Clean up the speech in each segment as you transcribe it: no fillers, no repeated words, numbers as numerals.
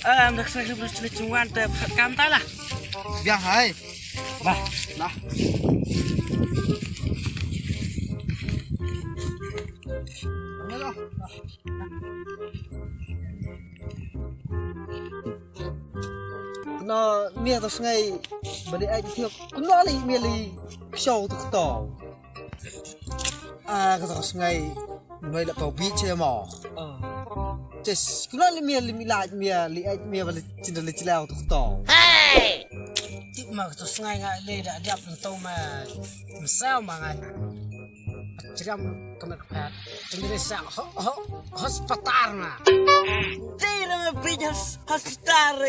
em được xây dựng chung quan từ cam tay là Biang hai. bah Nah. Nó mía tao ngay bữa đấy anh thiêu nó lì mía lì show thực tỏ cái tao ngay nơi là cầu bị chơi mỏ just cũng nó mía lì lại mía lì anh mía và chỉ là chỉ lao thực tỏ tiếp mà tôi ngay ngay đây đã đẹp tôi mà sao mà ngay chỉ làm kamera pad jadi dia sao hospital na đây là hospital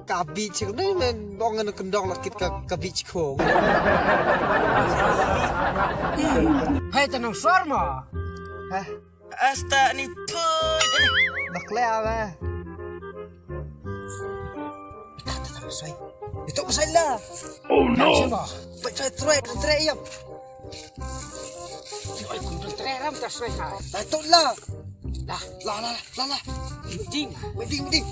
cả bị chỉ có đấy mình bong ngân cần đong là kít cả bị chỉ khổ hay tenang suar mà ha asta ni thôi bạc leo mà xoay itu xoay lah oh no vậy xoay tre yam oi kun tre ram ta xoay ha lại tốt là la ding mending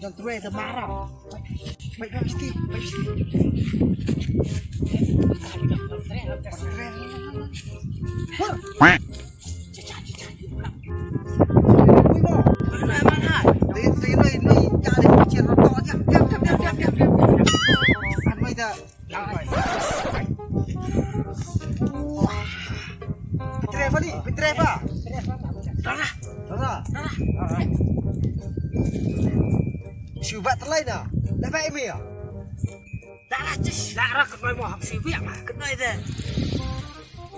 Don't try the marah. Baik mesti. Siêu vẹt lên à? Lại vậy mày à? đã chứ đã ra cái nói mò học sĩ việc mà cái này thế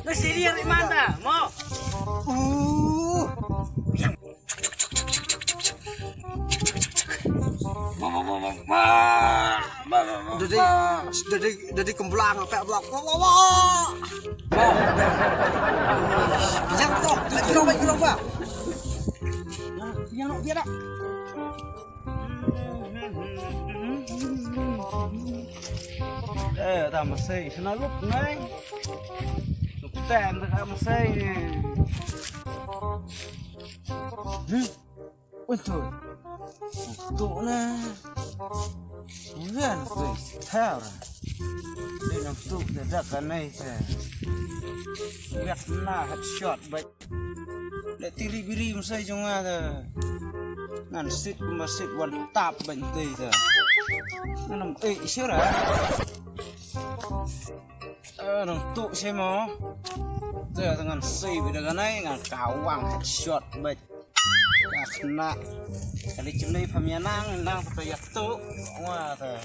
nó xí đi lại man ta mò Dari kembelang apa blok yang toh baik kilo pak yang nó biết ạ ta mà xây nó lúc đấy lúc tèm ta mà xây ôi trời tụ nè nguyên rồi theo rồi đây là tụ để ra cái này thế biết là hết shot bệnh để tiri biri mà xây trong nga rồi ngàn xịt mà xịt quần tạp bệnh tì rồi nó nằm ị xíu rồi đừng tụ xem nó giờ thằng ngàn xì bị được cái này ngàn cáo quăng hết shot bệnh cả nạ cái chim này phải miếng năng phải giặt tụ ngoài rồi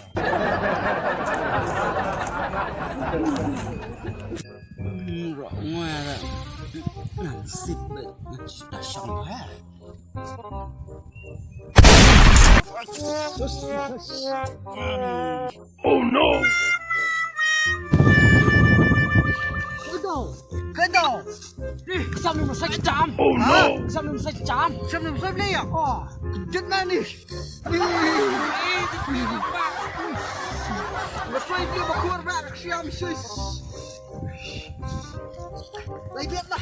rõ ngoài rồi ngàn xịt bệnh đã xong hết Oh no! Cái đầu sao mình một sách chám Oh no! sao mình một sách chám xem làm sao đây à chết man đi nó xoay kia mà khuôn ra được xem xui lấy biết này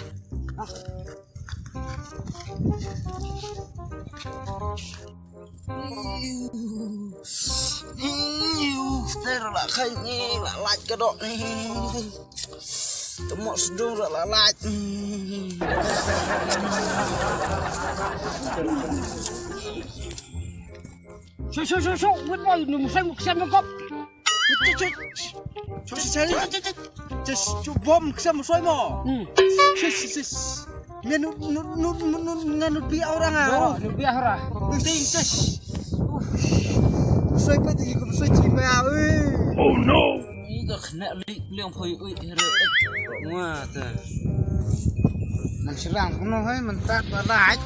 thế là khai nghe là lại cái đoạn này tụi mọi sự rồi là lại Sao quên rồi đừng xem một xem nó gấp cho xe đi cho bom xem một xoay mỏ miền nó bị ao đang à nó bị hả ting xoay bây giờ cũng xoay chỉ mèo ơi Oh no! được nè liệm phơi ui rồi ngoài thế mình sẽ làm cũng nó hay mình tát vào lại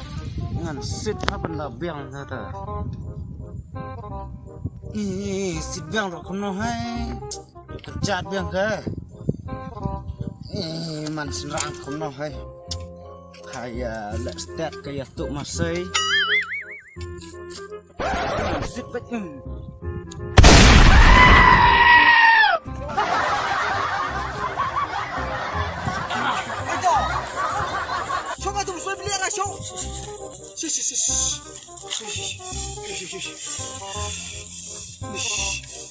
ngàn xịt nó vẫn là biếng thôi thôi xịt biếng rồi cũng nó hay chặt biếng cái mình sẽ làm cũng nó hay hay là start cái tụ mà xây xịt bách Chong atum suai beli lah chong.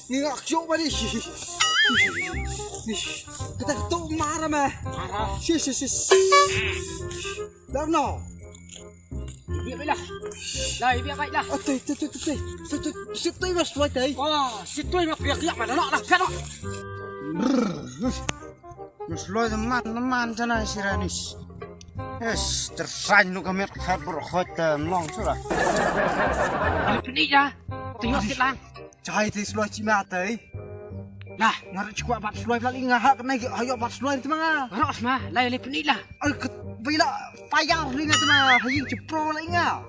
Ni ngak chong bari. Kita ketuk marah mah. Dah no. Biar baiklah. Lah, biar baiklah. Tu. Situ mas suai tadi. Wah, situ yang biar mana nak kan nak. Nusloy teman sana siranis. Yes, tersain lu kami kat berkhot long surah. Ini dah. Tengok sikit lang. Cai tadi suai cima tadi. Lah, Ngarak cukup bat suai paling ngahak kena ayo bat suai tu mah. ros mah. Lah, ini lah. Bila payah ringat tu mah. Hayin cepro lagi ngah.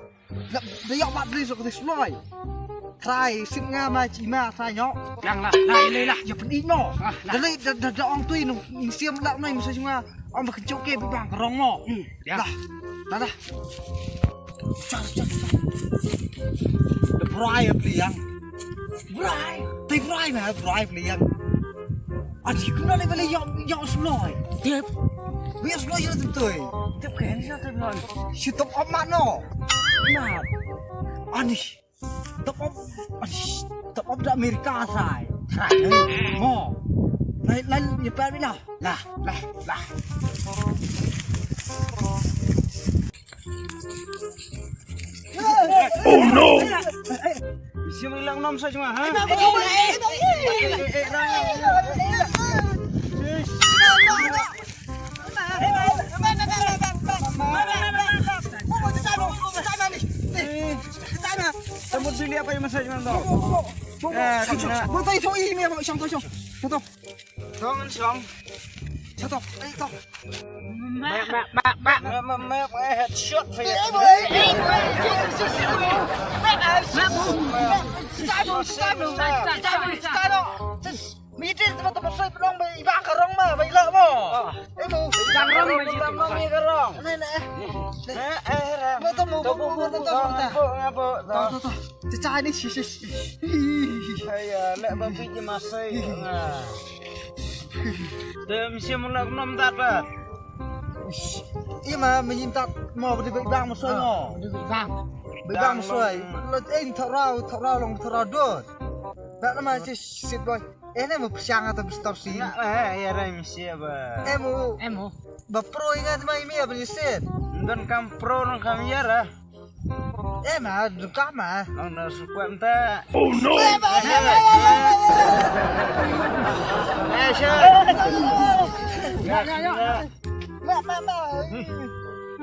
Dia bat beli sok tadi suai. Try singa mah cima try nyok. Yang lah. Lah, ini lah. Ya pening no. Jadi dah orang tu ini siam lah ni masa cuma orang berkencok ke bang kerong no. Ya. Dah. Car. The fry beli yang. Fry mah fry beli yang. Adik kena le beli yang seloi. Tiap. Biar seloi tu tu. Tiap kan siapa tu belum. Shoot up mak no. Nah. Ani. Top up dah Amerika sai. Mo. Lain Jepang ni lah. Lah. Oh no! Bisa hilang nom saja mah, ha? Kamu beli apa yang masih cuma tahu? Betul itu ini memang satu. Jangan song. Satu. Mak, headshot saya. Mesti teman-teman saya belum ibang kerong mah, baiklah mo. Ibu, Kerong ni kerong. betul mo. Ngapa? Tahu. Cecah ni Saya lek babi je masai. Dah mesti mulak nom tak apa. Iya mah menyintak mau beli bang musuh mo. Bang musuh. Lo thorau long thorau dot. Tak nama sit boy. Ini mau persiang atau berstorsi? Ya rai mesti apa. Emo. Bapro ingat mah ini apa nyeset? Dan kampro nang kami ya lah. Mah duka mah. Nang suka entah. Oh no!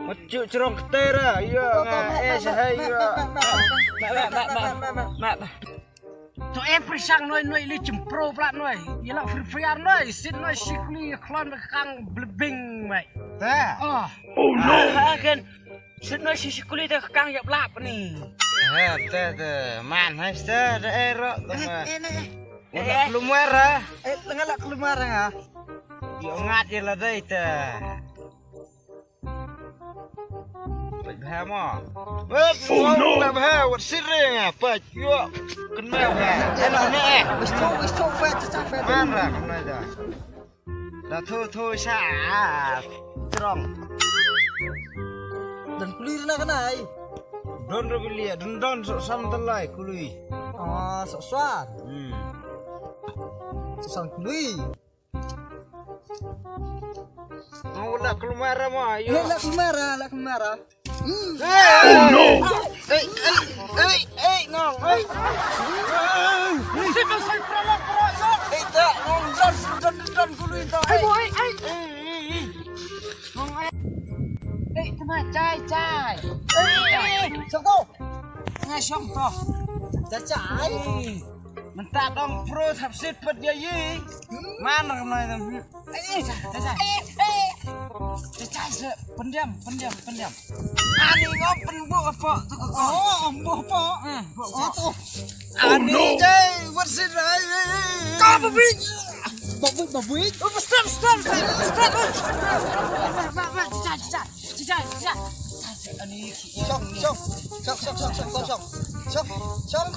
Macuk cerong ketera, ya sahai ya. Mak. Tu persang noi li cempro plat noi. Yalah free noi, sit noi sikli klon kang blebing mai. Tak. Oh no! Kan sit noi sikli te kang ya blap ni. Tak. Man hai sta daerah tu mah. Belum merah. Ngalak keluar ah. Yo ngat je lah dai ta. Bahama. Oh no. Bahama sirring apa? Yo kenal bah. Enak ni Wis tu cecah fet. Marah kena dah. Dah tu sa. Cerong. Dan kulir nak kenai. Don robilia, don sok santelai kului. Oh, sok-sokan. Susah kulir. Mau nak keluar mah, ayo. Lah kemarah. Oh no! Nong. Sit noi sai prolog so. Tak, nong don kului tak. Teman cai. Sok tu. Ngai song to. Cecah. Mentak dong pro tafsir pet dia ye. Mana kemana tu? Cai. Pendiam. Ani ngopen bu apa? Oh, ambuh apa? Satu. Ani jai bersih rai. Kau babit. Stop. Cai. Ani Sok.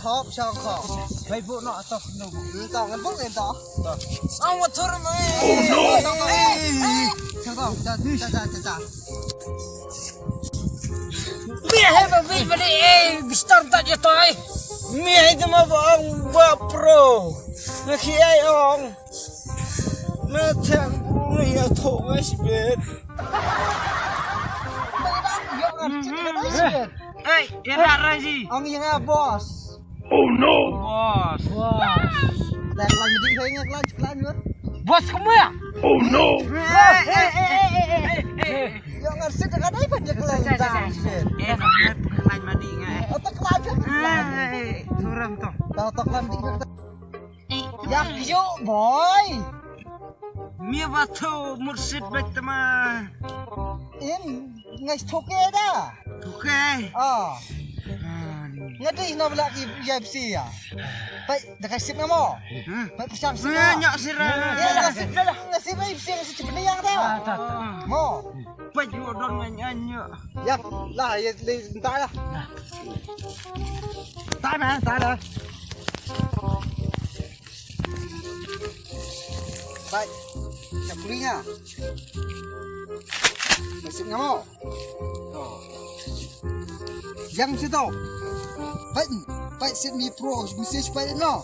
khop sao khop. Phải vụ nọ tao đâu. Tao ngân bốc lên tao. Ông mà thôi mà. Sao tao cha. Mia hay mà vi mà đi start ta cho tôi. Mẹ ấy thì mà ông vợ pro. Nó khi ai ông. Nó thằng người ở thổ ấy biết. Ê, yên ra ra gì? Ông như nghe boss. Boss. Lại làm gì thế nghe lại nữa. Bos kamu ya? Yo nggak sih dengan apa banyak lentang. Em nó lạnh mà đi ngay. Otak lagi. Turun tuh. Tahu otak lagi. Yak yo boy. Mia batu mursid baik teman. In ngai thoke dah. Oke. Ah. Ngadi na wala ki UFC ya. Pai dekat sip na mo. Pai pisang sip. Nyak sirah. Ya sip na lang sip UFC ang sip na yang dah. Mo. Pai jodon nyanyi. Ya lah ya entar lah. Tai dah. Pai. Chặt quý nha. Mày sip na mo. Yang situ. Baik set mi pro mesti supaya no.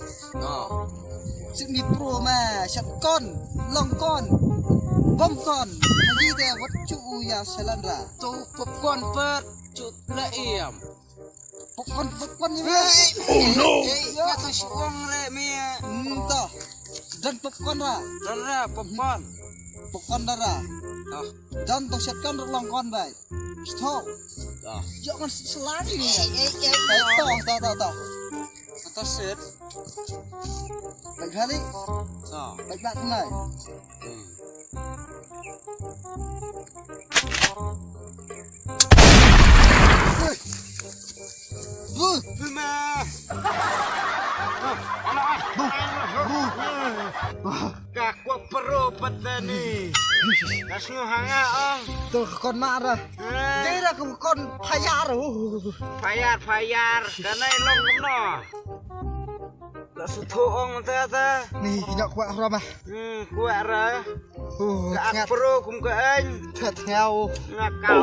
Set mi pro mà shotgun, long gun, bom gun. Haji dia wat cu ya salandra. Tu popcorn per cut laim. Popcorn ni. Oh no. Ya tu suang re mia. Toh. Dan popcorn ra. Dara popcorn. Popcorn dara. Dan to shotgun long gun baik. Stop. Jangan selari ni. Toh. Atau set. Baik kali. Toh. Baik bak tunai. Buma. Kakwa perlu petani. Kasih hanga ong. Tu kon mak dah. Dia dah kon payar. Payar. Karena ilong kemno. Tak sutu ong ta. Ni nak kuat ram ah. Kuat ra. Kak Ngat perlu kum ke anh. theo. Ngakau.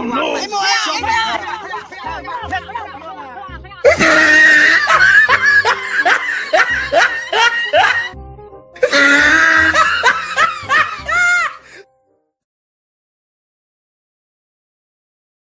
Hey,